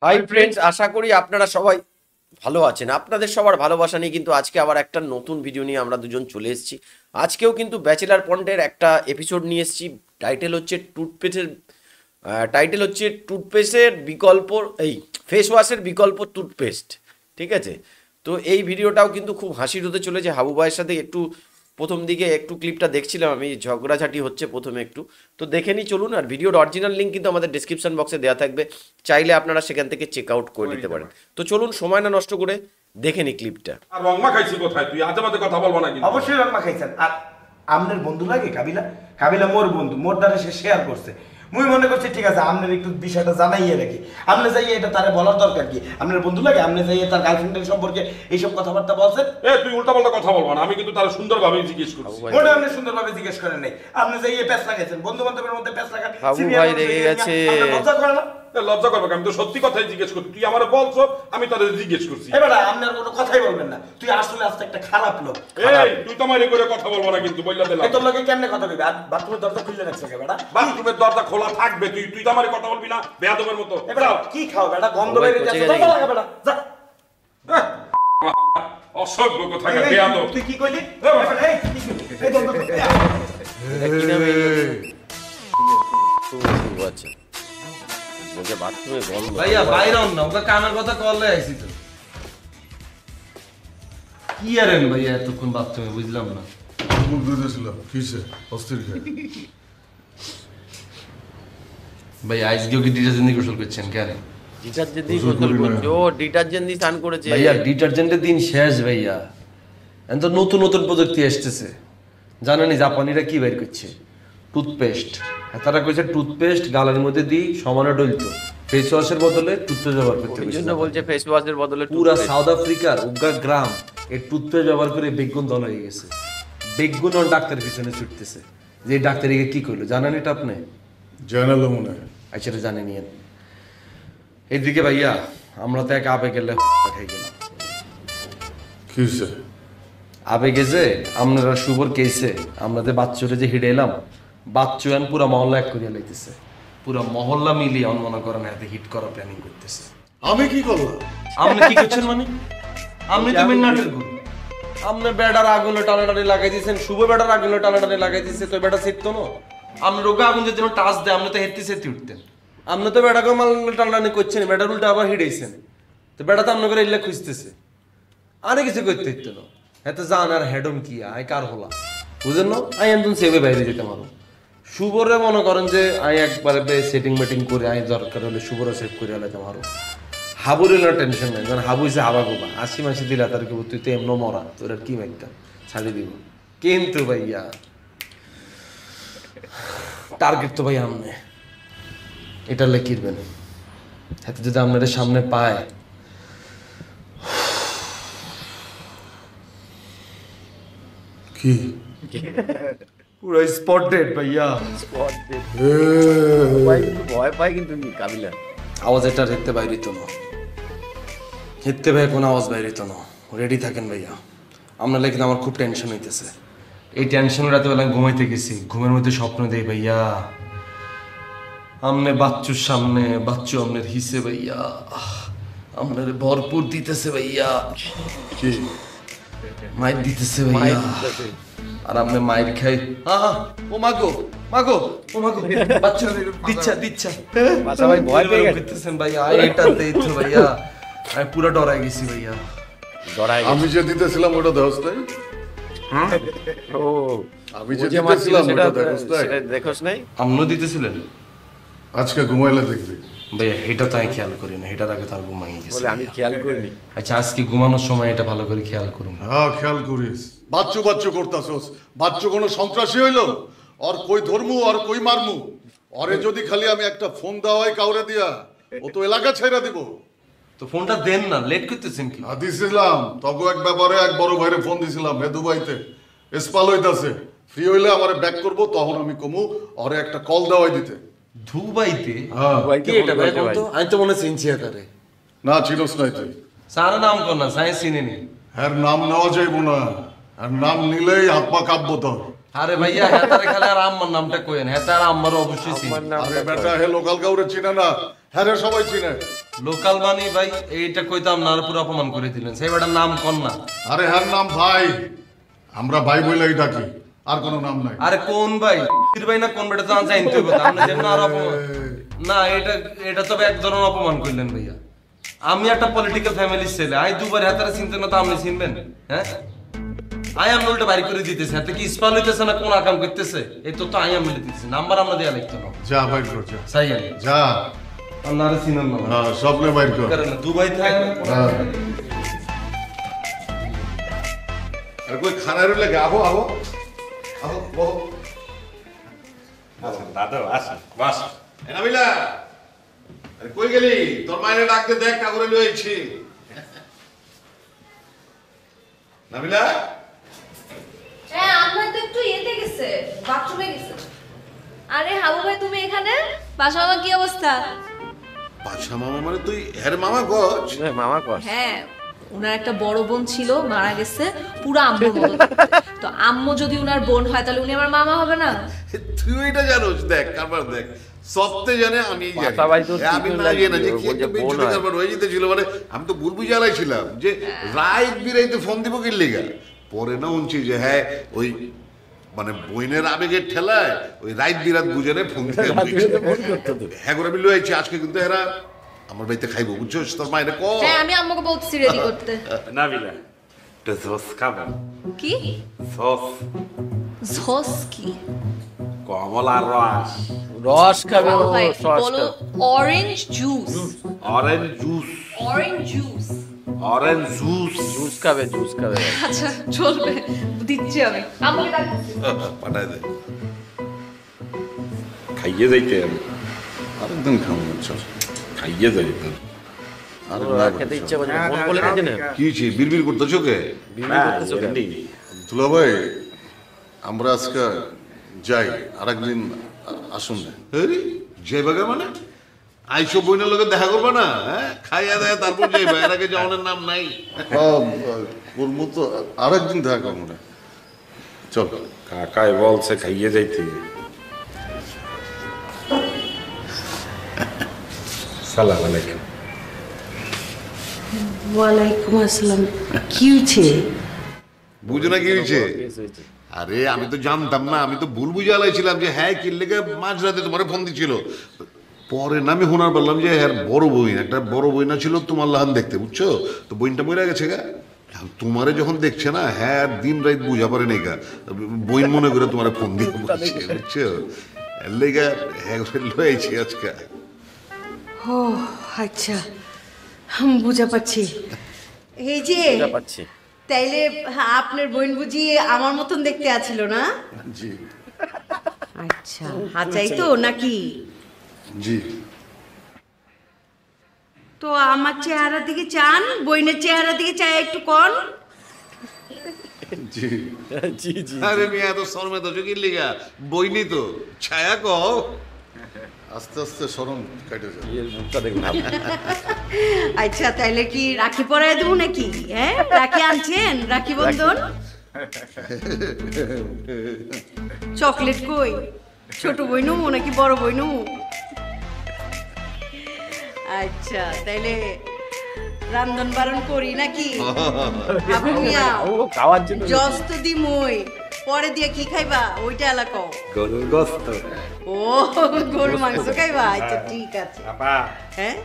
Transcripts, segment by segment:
Hi friends, আশা করি আপনারা সবাই ভালো আছেন। আপনাদের সবার ভালোবাসা নিয়ে কিন্তু আজকে আবার একটা নতুন ভিডিও নিয়ে আমরা দুজন চলে এসেছি। আজকেও কিন্তু ব্যাচেলার পয়েন্টের একটা এপিসোড নিয়ে এসেছি। টাইটেল হচ্ছে বিকল্প, এই ফেস ওয়াশের বিকল্প টুথপেস্ট। ঠিক আছে, তো এই ভিডিওটাও কিন্তু খুব হাসির হতে চলেছে। হাবু ভাইয়ের সাথে একটু প্রথম দিকে একটু ক্লিপটা দেখছিলাম আমি, ঝগড়াঝাটি হচ্ছে প্রথমে একটু, তো দেখে নিই চলুন। আর ভিডিওর অরিজিনাল লিঙ্ক কিন্তু আমাদের ডিসক্রিপশন বক্সে দেওয়া থাকবে, চাইলে আপনারা সেখান থেকে চেক আউট করে নিতে পারেন। তো চলুন সময় না নষ্ট করে দেখে নিই ক্লিপটা। আর রংমা খাইছি কোথায়? তুই আজে বাজে কথা বলবো না কিন্তু। অবশ্যই রান্না খাইছেন। আর আমনের বন্ধু লাগে কাবিলা, কাবিলা মোর বন্ধু, মোর দ্বারা সে শেয়ার করছে। মুই মনে করছি ঠিক আছে, আমনের একটু বিষয়টা জানাইয়ে রাখি। আমনে যাইয়ে এটা তারে বলার দরকার কি? আপনার বন্ধু লাগে, আমনে যাইয়ে তার গার্লফ্রেন্ডের সম্পর্কে এইসব কথাবার্তা বলছেন। তুই উল্টা পাল্টা কথা বলবো না, আমি কিন্তু তার সুন্দরভাবে জিজ্ঞেস করছি। ওটা আপনি সুন্দরভাবে জিজ্ঞেস করেন নাই, আপনি যাইয়ে প্যাঁচ লাগাইছেন। বন্ধু বান্ধবের মধ্যে প্যাঁচ লাগান, হাবু ভাই রেগে গেছে। লজ্জা করে না? লজ্জা করবে? আমি তো সত্যি কথাই জিজ্ঞেস করছি, তুই আমার বলছো, আমি তাদের জিজ্ঞেস করছি। এবার আপনার কোনো কথাই বলবেন না। তুই আসলে আজকে একটা খারাপ লোক। তুই তো আমার করে কথা বলবো না কিন্তু, বললা দিলাম। তোর লোকে কেমনে কথা কইবে? আর বাথরুমের দরজা খুলে রাখছে কে বেটা? বাথরুমের দরজা খোলা থাকবে, তুই তুই তো আমার কথা বলবি না বেয়াদবের মতো। এবার কি খাও বেটা? গন্ধ বেরিয়ে যাচ্ছে, দরজা লাগা বেটা, যা। অসভ্য কোথাকার বেয়াদব। তুই কি কইলি? এই কি কইলি? এই দরজা বাথরুমে গন্ধ। ভাইয়া বাইরে না, ওকে কামের কথা কলে আইছি তো। কি আরেন ভাইয়া এতক্ষণ বাথরুমে, বুঝলাম না। মুখ ধুইতেছিল কিসে অস্থির খেয়ে। ভাই আজকেও কি ডিটারজেন্ট দিয়ে গোসল করছেন কেন? ডিটারজেন্ট দিয়ে গোসল করছে? ও ডিটারজেন্ট দিয়ে স্নান করেছে ভাইয়া ডিটারজেন্টের দিন শেষ ভাইয়া। এখন তো নতুন নতুন প্রযুক্তি আসতেছে। জানেনি জাপানিরা কি বের করছে? টুথপেস্ট। তারা কইছে টুথপেস্ট গালের মধ্যে দিই সমানে ডলতো, ফেস ওয়াশের বদলে টুথপেস্ট ব্যবহার করতে। এই জন্য বলছে ফেস ওয়াশের বদলে পুরা সাউথ আফ্রিকার উগা গ্রাম এই টুথপেস্ট ব্যবহার করে বেগুন দল হয়ে গেছে। বেগুন ডাক্তার পিছনে ছুটতেছে। যে ডাক্তারিকে কি কইলো জানেন এটা আপনি? জানালো মনে হয়। আচ্ছা এটা জানে নিয়েন। এইদিকে ভাইয়া আমরা তো এক আবেগে খাই গেলাম। কিসে আবেগে যে আপনারা শুভর কেসে আমাদের বাচ্চারে যে হিডে এলাম, বাচ্চান পুরা মহল্লা এক করিয়া লাইতেছে। পুরা মহল্লা মিলিয়ে মনে করেন এতে হিট করা প্ল্যানিং করতেছে। আমি কি করলাম? আপনি কি করছেন মানে? আপনি তো মেন নাটক করুন। আপনি বেড়ার আগুনে টানাটানি লাগাই দিয়েছেন, শুভ বেড়ার আগুনে টানাটানি লাগাই দিয়েছে, তো বেড়া সেরতো না। আপনি রোগা আগুন যদি টাচ দেয় আপনি তো হেঁটতে সেরতে উঠতেন। আপনি তো বেড়াকে মাল টানাটানি করছেন, বেড়ার উল্টা আবার হিড়েছেন। তো বেড়া তো আপনার করে ইল্লা খুঁজতেছে, আরে কিছু করতে হইতো না। এত জান আর হেডম কি আই কার হলা বুঝেন না? আই একদম সেভে বাইরে যেতে পারো। শুভরে মনে করেন যে আই একবারে সেটিং মেটিং করে আই দরকার হলে শুভরে সেভ করে আলাইতে পারো। হাবুর এলো টেনশন নাই, কারণ হাবু হয়েছে হাবা গোবা 80 মাসি দিলা তার কেবল তুই তো এমন মরা, তোর আর কি একটা ছাড়ি দিব। কিন্তু ভাইয়া টার্গেট তো ভাই আমনে এটা লেখিরবেন। হাতে যদি আপনাদের সামনে পায় কি পুরো স্পট ডেট ভাইয়া। ভয় পায় কিন্তু কাবিলা। আওয়াজ এটা হেঁটতে বাইরিত না, হেঁটতে ভাই কোনো আওয়াজ বাইরিত না। রেডি থাকেন ভাইয়া। আপনার লেগে আমার খুব টেনশন হইতেছে। এই টেনশন রাতেবেলা ঘুমাইতে গেছি, ঘুমের মধ্যে স্বপ্ন দেই ভাইয়া আমনে বাচ্চুর সামনে, বাচ্চু আমনের হিসে ভাইয়া আপনার ভরপুর দিতেছে ভাইয়া, কি মাইর দিতেছে ভাইয়া। আর আপনি মাইর খাই ও মাগো মাগো ও মাগো বাচ্চা দিচ্ছা দিচ্ছা বাচ্চা ভাই ভয় পেয়ে গেছে। করতেছেন ভাইয়া। এটা দেখছো ভাইয়া আমি পুরো ডরাই গেছি ভাইয়া। ডরাই আমি যে দিতেছিলাম ওটা দেওয়াস নাই? ও আমি যে ও যে মারছিল দিতেছিলাম সেটা ওটা দেখোস নাই? সেটা দেখোস নাই? আপনিও দিতেছিলেন আজকে ঘুমাইলে দেখবি। ভাইয়া এটা তো আমি খেয়াল করি না, এটার আগে তার ঘুমাই গেছে। বলে আমি খেয়াল করিনি। আচ্ছা আজকে ঘুমানোর সময় এটা ভালো করে খেয়াল করুন। হ্যাঁ খেয়াল করিস। বাচ্চু বাচ্চু করতাছস। বাচ্চু কোনো সন্ত্রাসী হইল? আর কই ধর্মু আর কই মারমু? ওরে যদি খালি আমি একটা ফোন দেওয়া হয় কাউরে দিয়া, ও তো এলাকা ছেড়ে দিব। তো ফোনটা দেন না, লেট করতেছেন কি? দিছিলাম তগো এক ব্যাপারে এক বড় ভাইরে ফোন দিছিলাম, হে দুবাইতে এসপাল হইতাছে। ফ্রি হইলে আমারে ব্যাক করবো, তখন আমি কমু ওরে একটা কল দেওয়াই দিতে। দুবাইতে? হ্যাঁ ভয়তে কি এটা ফোন ভাই করেছে ভাই। তো আমি তো মনে চিনছি তারে। না চিনোস নাই তুই? সারা নাম কর না, সাইন্স চিনে নি। হ্যার নাম নেওয়া যাইব না, আর নাম নিলেই হাত পা কাঁপবো তোর। আরে ভাইয়া হেতারে খালি আর আম্মার নামটা কইেন, হেতার আম্মার অবশ্যই চিনি। আরে বেটা হে লোকাল কাউরে চিনে না, হ্যাঁ রে সবাই চিনে। লোকাল মানি ভাই এইটা কইতাম না, আর পুরো অপমান করে দিলেন। সেই বেটার নাম কোন না? আরে হ্যার নাম ভাই, আমরা ভাই বইলাই ডাকি, আর কোনো নাম নাই। আরে কোন ভাই? বীর ভাই না কোন বেটা তো জানতে হবে, আপনি যেন আর অপমান না, এটা তবে এক ধরনের অপমান করলেন ভাইয়া। আমি একটা পলিটিক্যাল ফ্যামিলির ছেলে, আই দুবার হেতারে চিনতেন না তো আপনি চিনবেন? হ্যাঁ আই আম উল্টা বাড়ি করে দিতেছে, হাতে কি স্পাল হইতেছে না কোন আকাম করতেছে, এই তো আই আম মিলে দিতেছে, নাম্বার আমরা দেয়া লাগতো না। যা বাইর কর, যা সাই আলি যা, আপনারা চিনেন না? হ্যাঁ সবলে বাইর কর। করেন না, দুবাই থাকে না? হ্যাঁ। আরে কই খানার লাগে আহো আহো আহো বহ। আচ্ছা দাদা আসো বাস। এ নাবিলা, আরে কই গেলি? তোর মায়ের ডাকতে দেখ না করে লইছি। নাবিলা হ্যাঁ আপনার তো একটু ইয়েতে গেছে, বাথরুমে গেছে। আরে হাবু ভাই তুমি এখানে? বাসা মামা কি অবস্থা? বাদশা মামা মানে তুই হের মামা গছ? মামা কর। হ্যাঁ ওনার একটা বড় বোন ছিল, মারা গেছে, পুরো আম্মুর মতো দেখতে। তো আম্মু যদি উনার বোন হয় তাহলে উনি আমার মামা হবে না? তুই এটা জানোস? দেখ কারবার দেখ, সবতে জানে আমি জানি। বাসা ভাই তো আমি ঠিকই না জানি না যে লাগছে, কি একটা বোন বিচ্ছুতি হয়। কারবার হয়ে যেতেছিল। মানে আমি তো বুলবু জ্বালাইছিলাম যে রাইত বিরাইতে ফোন দিব কি লেগা, পরে না উনছি যে হ্যাঁ ওই মানে বইনের আবেগের ঠেলায় ওই রাইত বিরাত বুঝে ফোন দিয়ে হ্যাঁ করে আমি লইছি। আজকে কিন্তু এরা আমার বাড়িতে খাইবো, বুঝছস? তোর মায়ের ক হ্যাঁ আমি আম্মুকে বলতেছি রেডি করতে। নাবিলা একটা সস খাবেন? কি সস ঝোস? কি কমলার রস, রস খাবে ও, ভাই সস বলো খাবে। Orange juice. Orange juice, orange juice. Orange juice. Juice খাবে, জুস খাবে। আচ্ছা চলবে, দিচ্ছি আমি। আম্মুকে ডাকতেছি। পাঠায় দে। খাইয়ে যাইতে আমি আরেকদিন খাবো, চল খাইয়ে যাইতে। আরে ওরা না খেতে ইচ্ছা করছে, ফোন বলে দিয়েছে না। কি হয়েছে? বিড়বিড় করতেছো কে? বিড়বিড় করতেছো কেন? দুলা ভাই, আমরা আজকে যাই, আরেকদিন আসুন না। আরে যাইবা মানে আইসো বইনের লোকে দেখা করবা না? হ্যাঁ খাইয়া দেয় তারপর যাইবা, এর আগে যাওয়ানোর নাম নাই। করবো তো, আরেকদিন দেখা করবো না, চল। কাকাই বলছে খাইয়ে যাইতে। সালাম আলাইকুম। ওয়ালাইকুম আসসালাম। কি হয়েছে? বুঝো না কি হয়েছে? Yes, হয়েছে। আরে আমি তো জানতাম না, আমি তো ভুল বুঝে আলাইছিলাম যে হ্যাঁ কি লেগে মাঝরাতে তোমার ফোন দিছিল। পরে না আমি শোনার পারলাম যে হ্যাঁ বড় বই, একটা বড় বই না ছিল তোমার লাহান দেখতে, বুঝছো? তো বইনটা মরে গেছে গা। এখন তোমারে যখন দেখছে না, হ্যাঁ দিন রাত বুঝা পারে নাই গা, বইন মনে করে তোমার ফোন দিয়ে বলছে, বুঝছো? এর লেগে হ্যাঁ লয়েছি আজকে। ও আচ্ছা, বুঝা পাচ্ছি। এই যে বুঝা পাচ্ছি। তাইলে আপনার বোন বুঝি আমার মতন দেখতে আছিল না? জি আচ্ছা, হাচাই তো নাকি? জি। তো আমার চেহারা দিকে চান, বইনের চেহারা দিকে চাই একটু কন। জি জি জি। আরে মিয়া তো শর্মে তো কি লেগা, বইনি তো ছায়া কও। আস্তে আস্তে শরম কেটে যাবে। এর মুখটা দেখুন। আচ্ছা তাইলে কি রাখি পরাই দেবো নাকি? হ্যাঁ রাখি আনছেন? রাখি বন্ধন চকলেট কই? ছোট বই নেবো নাকি বড় বই নেবো? আচ্ছা তাইলে রান্ধন বারণ করি নাকি? আপু মিয়া, ও খাওয়ার জন্য জস তো দিমই, পরে দিয়ে কি খাইবা ওইটা এলাকাও। গরুর গোস্ত। ও গরু মাংস খাইবা? আচ্ছা ঠিক আছে। বাবা হ্যাঁ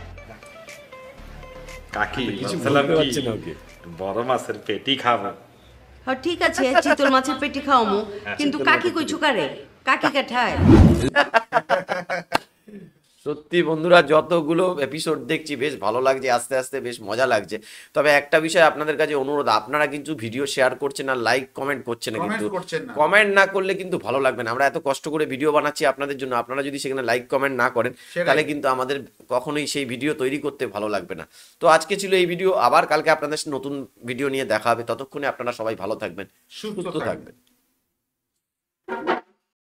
কাকি কিছু বলছিলাম বলতে কি, পারছি না ওকে। বড় মাছের পেটি খাবো। হ্যাঁ ঠিক আছে, চিতল মাছের পেটি খাওয়ামু, কিন্তু কাকি কই চুকারে? কাকি কাঠায়? সত্যি বন্ধুরা, যতগুলো এপিসোড দেখছি বেশ ভালো লাগছে, আস্তে আস্তে বেশ মজা লাগছে। তবে একটা বিষয় আপনাদের কাছে অনুরোধ, আপনারা কিন্তু ভিডিও শেয়ার করছেন না, লাইক কমেন্ট করছেন না, কিন্তু কমেন্ট না করলে কিন্তু ভালো লাগবে না। আমরা এত কষ্ট করে ভিডিও বানাচ্ছি আপনাদের জন্য, আপনারা যদি সেখানে লাইক কমেন্ট না করেন তাহলে কিন্তু আমাদের কখনোই সেই ভিডিও তৈরি করতে ভালো লাগবে না। তো আজকে ছিল এই ভিডিও, আবার কালকে আপনাদের সাথে নতুন ভিডিও নিয়ে দেখা হবে। ততক্ষণে আপনারা সবাই ভালো থাকবেন, সুস্থ থাকবেন।